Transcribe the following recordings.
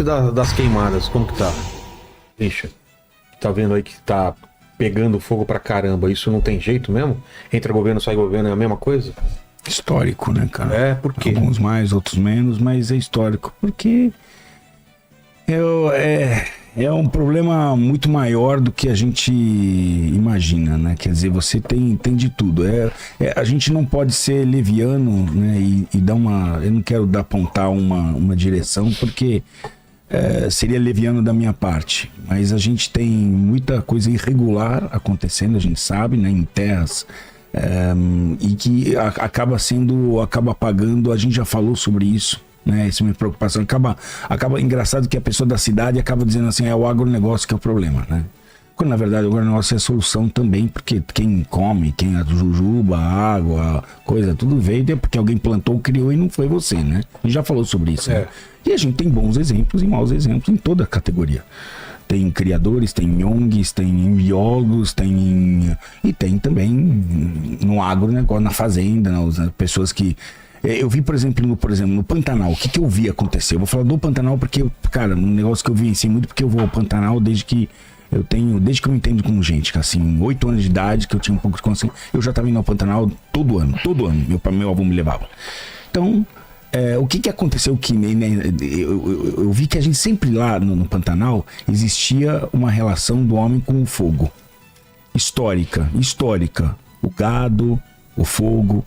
das queimadas, como que tá? Bicha, tá vendo aí que tá pegando fogo pra caramba, isso não tem jeito mesmo? Entra governo, sai governo, é a mesma coisa? Histórico, né, cara? É, por quê? Alguns mais, outros menos, mas é histórico. Porque é um problema muito maior do que a gente imagina, né? Quer dizer, você tem de tudo. A gente não pode ser leviano, né? E dar uma... Eu não quero apontar uma direção, porque seria leviano da minha parte. Mas a gente tem muita coisa irregular acontecendo, a gente sabe, né? Em terras... e que acaba apagando, a gente já falou sobre isso, né? Essa é minha preocupação. Acaba engraçado que a pessoa da cidade acaba dizendo assim, é o agronegócio que é o problema, né? Quando na verdade o agronegócio é a solução também, porque quem come, quem a jujuba, a água, coisa, tudo veio porque alguém plantou, criou e não foi você, né? A gente já falou sobre isso, né? E a gente tem bons exemplos e maus exemplos em toda a categoria. Tem criadores, tem ONGs, tem biólogos, e tem também no agronegócio, na fazenda, né, pessoas que... Eu vi, por exemplo, no Pantanal, o que eu vi acontecer? Eu vou falar do Pantanal porque, cara, um negócio que eu vivenciei muito, porque eu vou ao Pantanal desde que eu me entendo com gente, assim, 8 anos de idade, que eu tinha um pouco de consciência, eu já estava indo ao Pantanal todo ano, meu avô me levava. Então... o que aconteceu que eu vi que a gente sempre lá no Pantanal existia uma relação do homem com o fogo histórica, o gado, o fogo,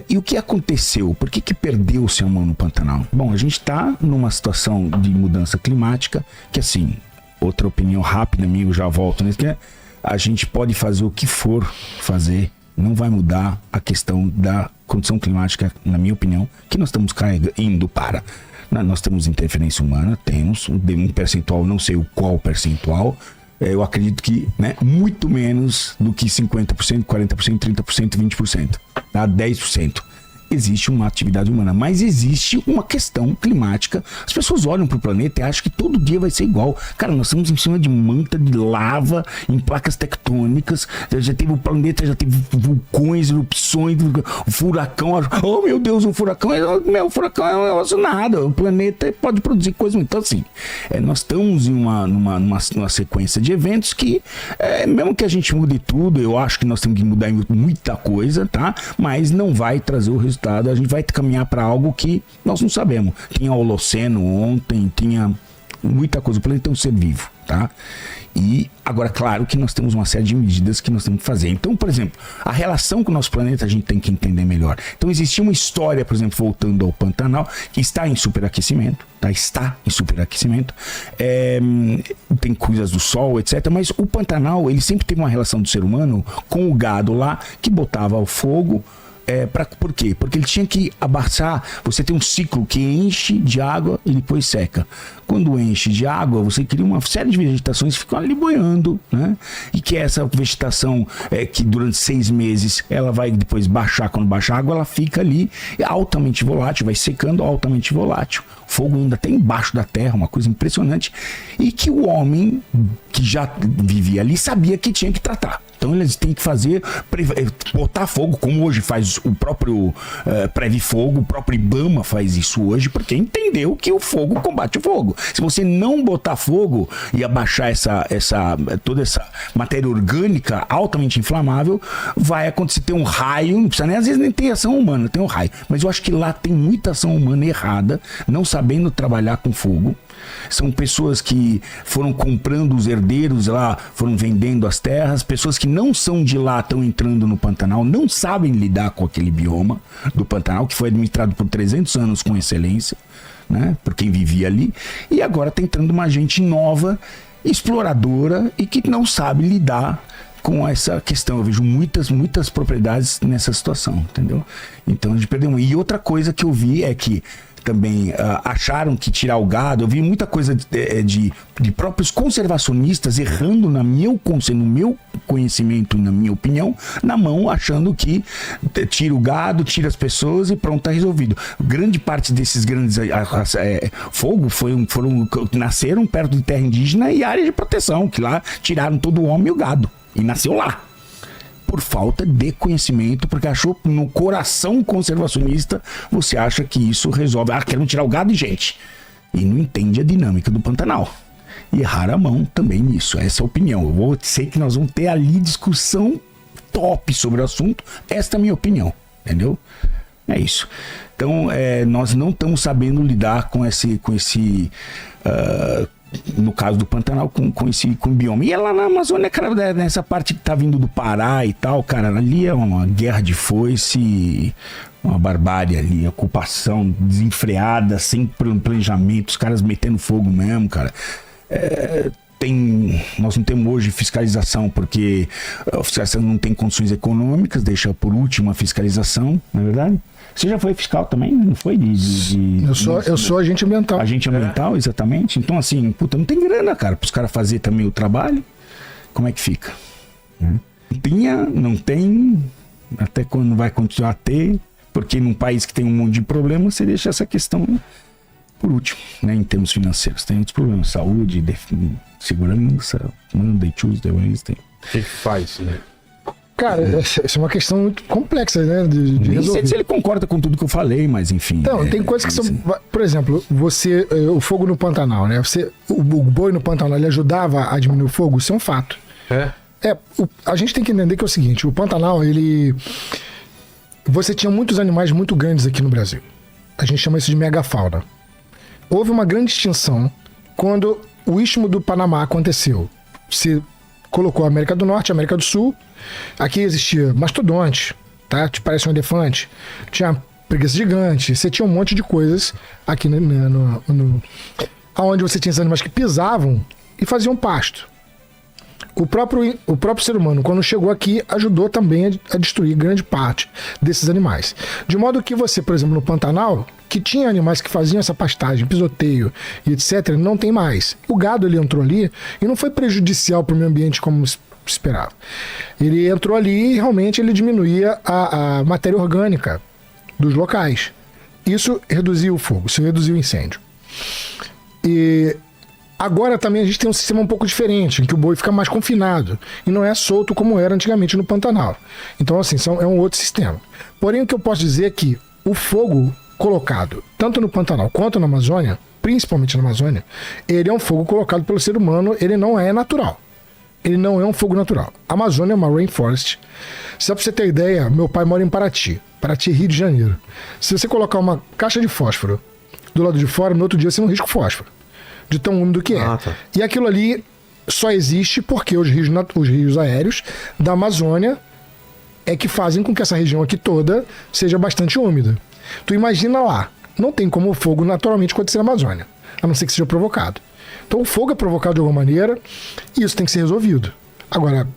e o que aconteceu? Por que perdeu-se a mão no Pantanal? Bom, a gente está numa situação de mudança climática que, assim, outra opinião rápida minha, eu já volto nisso, que a gente pode fazer o que for fazer, não vai mudar a questão da condição climática, na minha opinião, que nós estamos indo para. Nós temos interferência humana, temos um percentual, não sei qual percentual, eu acredito que, né, muito menos do que 50%, 40%, 30%, 20%, tá? 10%. Existe uma atividade humana, mas existe uma questão climática. As pessoas olham para o planeta e acham que todo dia vai ser igual. Cara, nós estamos em cima de manta de lava, em placas tectônicas. Já teve o planeta, já teve vulcões, erupções, furacão. Oh, meu Deus, o furacão o furacão é um negócio nada. O planeta pode produzir coisas. Então, assim, nós estamos em numa sequência de eventos que, mesmo que a gente mude tudo, eu acho que nós temos que mudar muita coisa, tá? Mas não vai trazer o resultado. A gente vai caminhar para algo que nós não sabemos. Tinha Holoceno ontem, tinha muita coisa. O planeta é um ser vivo, tá? E agora, claro que nós temos uma série de medidas que nós temos que fazer. Então, por exemplo, a relação com o nosso planeta a gente tem que entender melhor. Então, existia uma história, por exemplo, voltando ao Pantanal, que está em superaquecimento, tá? Está em superaquecimento. Tem coisas do sol, etc. Mas o Pantanal, ele sempre teve uma relação do ser humano com o gado lá, que botava o fogo. Por quê? Porque ele tinha que abaixar. Você tem um ciclo que enche de água e depois seca. Quando enche de água, você cria uma série de vegetações que ficam ali boiando, né? E que essa vegetação, que durante 6 meses ela vai depois baixar. Quando baixa a água, ela fica ali altamente volátil, vai secando, altamente volátil. O fogo ainda tem embaixo da terra, uma coisa impressionante. E que o homem que já vivia ali sabia que tinha que tratar. Então eles têm que botar fogo, como hoje faz o próprio Preve Fogo, o próprio Ibama faz isso hoje, porque entendeu que o fogo combate o fogo. Se você não botar fogo e abaixar toda essa matéria orgânica altamente inflamável, vai acontecer, ter um raio, não precisa nem, às vezes nem ter ação humana, tem um raio. Mas eu acho que lá tem muita ação humana errada, não sabendo trabalhar com fogo. São pessoas que foram comprando os herdeiros lá, foram vendendo as terras, pessoas que não são de lá estão entrando no Pantanal, não sabem lidar com aquele bioma do Pantanal, que foi administrado por 300 anos com excelência, né, por quem vivia ali, e agora está entrando uma gente nova, exploradora e que não sabe lidar com essa questão. Eu vejo muitas propriedades nessa situação, entendeu? Então a gente perdeu. E outra coisa que eu vi é que também acharam que tirar o gado, eu vi muita coisa de próprios conservacionistas errando no meu conhecimento e na minha opinião, na mão, achando que tira o gado, tira as pessoas e pronto, tá resolvido. Grande parte desses grandes nasceram perto de terra indígena e área de proteção, que lá tiraram todo o homem e o gado, e nasceu lá. Por falta de conhecimento, porque achou no coração conservacionista, você acha que isso resolve. Queremos tirar o gado e gente. e não entende a dinâmica do Pantanal. E erraram a mão também nisso. Essa é a opinião. Eu sei que nós vamos ter ali discussão top sobre o assunto. Esta é a minha opinião, entendeu? É isso. Então, nós não estamos sabendo lidar com esse no caso do Pantanal, com o bioma. E é lá na Amazônia, cara, nessa parte que tá vindo do Pará e tal, cara, ali é uma guerra de foice, uma barbárie ali, ocupação desenfreada, sem planejamento, os caras metendo fogo mesmo, cara. Nós não temos hoje fiscalização, porque a fiscalização não tem condições econômicas, deixa por último a fiscalização, não é verdade? Você já foi fiscal também, não foi? Eu sou agente ambiental. Agente ambiental, exatamente. Então, assim, puta, não tem grana, cara, para os caras fazerem também o trabalho. Como é que fica? Não tem, até quando vai continuar a ter, porque num país que tem um monte de problemas, você deixa essa questão por último, né, em termos financeiros. Tem outros problemas, saúde, segurança, Monday, Tuesday, Wednesday. O que faz, né? Cara, essa é uma questão muito complexa, né? De resolver. Se ele concorda com tudo que eu falei, mas enfim. Então, tem coisas que são. Por exemplo, o fogo no Pantanal, né? O boi no Pantanal, ele ajudava a diminuir o fogo, isso é um fato. A gente tem que entender que é o seguinte: o Pantanal, você tinha muitos animais muito grandes aqui no Brasil. A gente chama isso de megafauna. Houve uma grande extinção quando o Istmo do Panamá aconteceu. Se colocou a América do Norte, a América do Sul. Aqui existia mastodonte, tá? Te parece um elefante. Tinha preguiça gigante. Você tinha um monte de coisas aqui aonde você tinha esses animais que pisavam e faziam pasto. O próprio ser humano, quando chegou aqui, ajudou também a destruir grande parte desses animais. De modo que você, por exemplo, no Pantanal, que tinha animais que faziam essa pastagem, pisoteio e etc., não tem mais. O gado, ele entrou ali e não foi prejudicial para o meio ambiente como esperava. Ele entrou ali e realmente ele diminuía a matéria orgânica dos locais. Isso reduziu o fogo, isso reduziu o incêndio. E agora também a gente tem um sistema um pouco diferente, em que o boi fica mais confinado e não é solto como era antigamente no Pantanal. Então, assim, é um outro sistema. Porém, o que eu posso dizer é que o fogo colocado, tanto no Pantanal quanto na Amazônia, principalmente na Amazônia, ele é um fogo colocado pelo ser humano, ele não é natural. Ele não é um fogo natural. A Amazônia é uma rainforest. Só pra você ter ideia, meu pai mora em Paraty, Rio de Janeiro. Se você colocar uma caixa de fósforo do lado de fora, no outro dia você não risca o fósforo, de tão úmido que é. Tá. E aquilo ali só existe porque os rios aéreos da Amazônia é que fazem com que essa região aqui toda seja bastante úmida. Tu imagina lá, não tem como o fogo naturalmente acontecer na Amazônia, a não ser que seja provocado. Então o fogo é provocado de alguma maneira e isso tem que ser resolvido. Agora,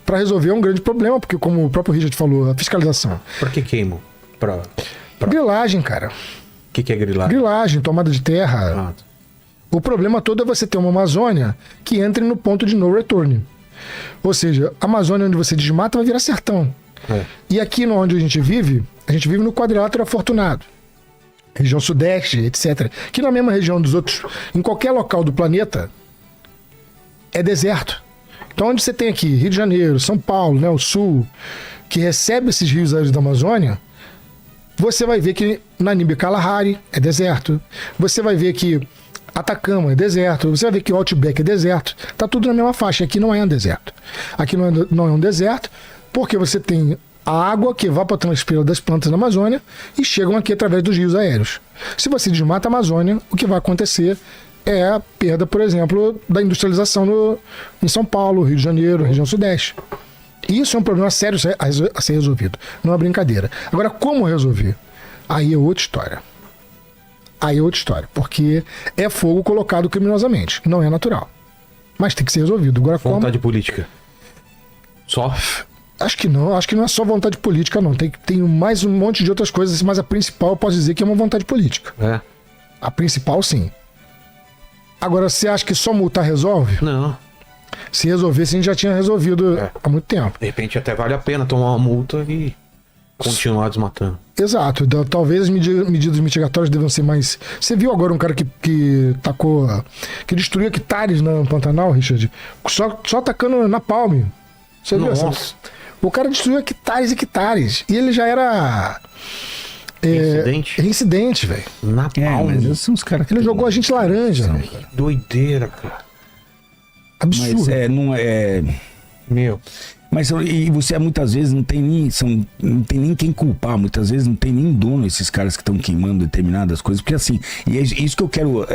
para resolver é um grande problema, porque como o próprio Richard falou, a fiscalização. Por que queimam? Grilagem, cara. O que é grilagem? Grilagem, tomada de terra. O problema todo é você ter uma Amazônia que entre no ponto de no return. Ou seja, a Amazônia onde você desmata vai virar sertão. E aqui onde a gente vive no quadrilátero afortunado. Região sudeste, etc. Que na mesma região dos outros, em qualquer local do planeta, é deserto. Então onde você tem aqui Rio de Janeiro, São Paulo, né, o sul, que recebe esses rios aéreos da Amazônia, você vai ver que Namibe Kalahari é deserto. Você vai ver que Atacama é deserto. Você vai ver que o Outback é deserto. Tá tudo na mesma faixa. Aqui não é um deserto. Aqui não é um deserto porque você tem a água que evapotranspira das plantas na Amazônia e chegam aqui através dos rios aéreos. Se você desmata a Amazônia, o que vai acontecer é a perda, por exemplo, da industrialização em São Paulo, Rio de Janeiro, região sudeste. Isso é um problema sério a ser resolvido. Não é brincadeira. Agora, como resolver? Aí é outra história. Porque é fogo colocado criminosamente. Não é natural. Mas tem que ser resolvido. Agora, vontade política. Só? Acho que não é só vontade política, não. Tem mais um monte de outras coisas, mas a principal eu posso dizer que é uma vontade política. A principal, sim. Agora, você acha que só multar resolve? Não. Se resolvesse, a gente já tinha resolvido há muito tempo. De repente até vale a pena tomar uma multa e continuar desmatando. Exato. Então, talvez as medidas mitigatórias devam ser mais... Você viu agora um cara que destruiu hectares no Pantanal, Richard? Só tacando na palme. Você viu essa? O cara destruiu hectares e hectares. E ele já era Incidente? Reincidente, velho. Na Mas esses são os caras que Ele tem- jogou a gente laranja, velho. Doideira, cara. Absurdo. Mas não é. Meu. Mas e você muitas vezes não tem nem quem culpar, muitas vezes não tem nem dono esses caras que estão queimando determinadas coisas, porque assim, e é isso que eu quero